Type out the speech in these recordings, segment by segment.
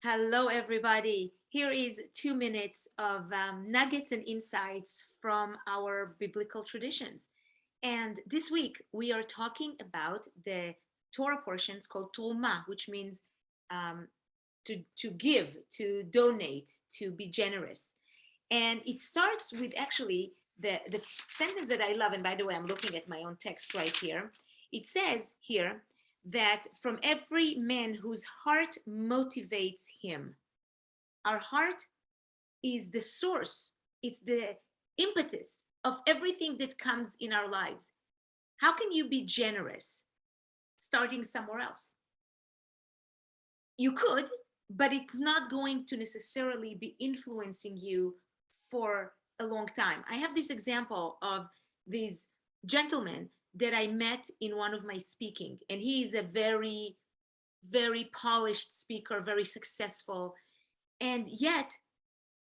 Hello, everybody. Here is 2 minutes of nuggets and insights from our biblical traditions. And this week, we are talking about the Torah portions called Truma, which means um, to give, to donate, to be generous. And it starts with actually the sentence that I love. And by the way, I'm looking at my own text right here. It says here, that from every man whose heart motivates him. Our heart is the source, it's the impetus of everything that comes in our lives. How can you be generous starting somewhere else? You could, but it's not going to necessarily be influencing you for a long time. I have this example of these gentlemen that I met in one of my speaking, and he is a very, very polished speaker, very successful, and yet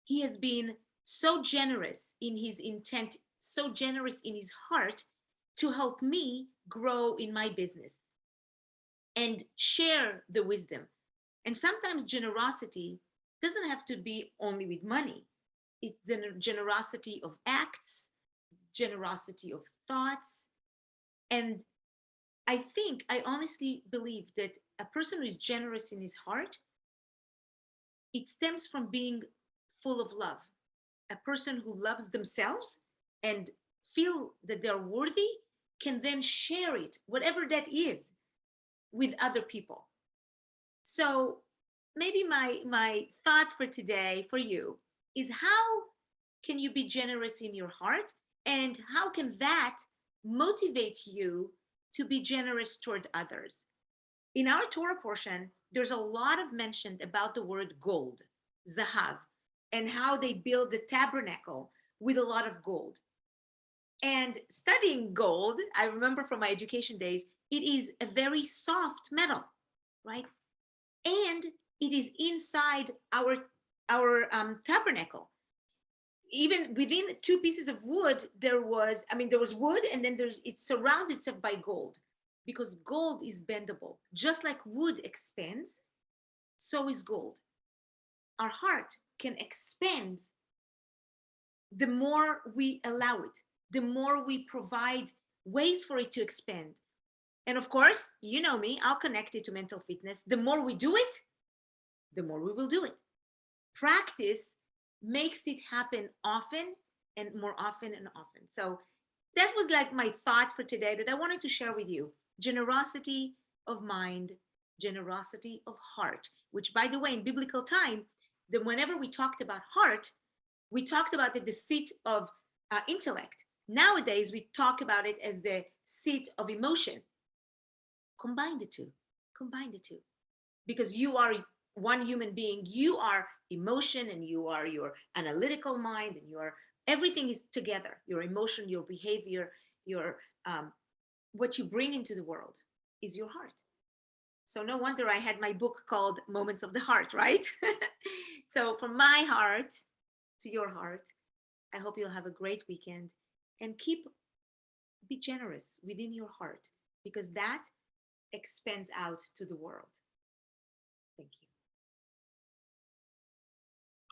he has been so generous in his intent, so generous in his heart to help me grow in my business and share the wisdom. And sometimes generosity doesn't have to be only with money. It's the generosity of acts, generosity of thoughts. And I honestly believe that a person who is generous in his heart, it stems from being full of love. A person who loves themselves and feel that they're worthy can then share it, whatever that is, with other people. So maybe my thought for today for you is, how can you be generous in your heart, and how can that motivate you to be generous toward others? In our Torah portion, there's a lot of mention about the word gold, zahav, and how they build the tabernacle with a lot of gold. And studying gold, I remember from my education days, it is a very soft metal, right? And it is inside our tabernacle. Even within two pieces of wood, there was wood, and then it surrounds itself by gold, because gold is bendable. Just like wood expands, so is gold. Our heart can expand the more we allow it, the more we provide ways for it to expand. And of course, you know me, I'll connect it to mental fitness. The more we do it, the more we will do it. Practice makes it happen often and more often and often. So that was like my thought for today that I wanted to share with you. Generosity of mind, generosity of heart, which, by the way, in biblical time, then whenever we talked about heart, we talked about it, the seat of intellect. Nowadays, we talk about it as the seat of emotion. Combine the two, because you are one human being. You are emotion, and you are your analytical mind, and your everything is together. Your emotion, your behavior, your what you bring into the world is your heart. So no wonder I had my book called Moments of the Heart, right? So from my heart to your heart, I hope you'll have a great weekend, and be generous within your heart, because that expands out to the world.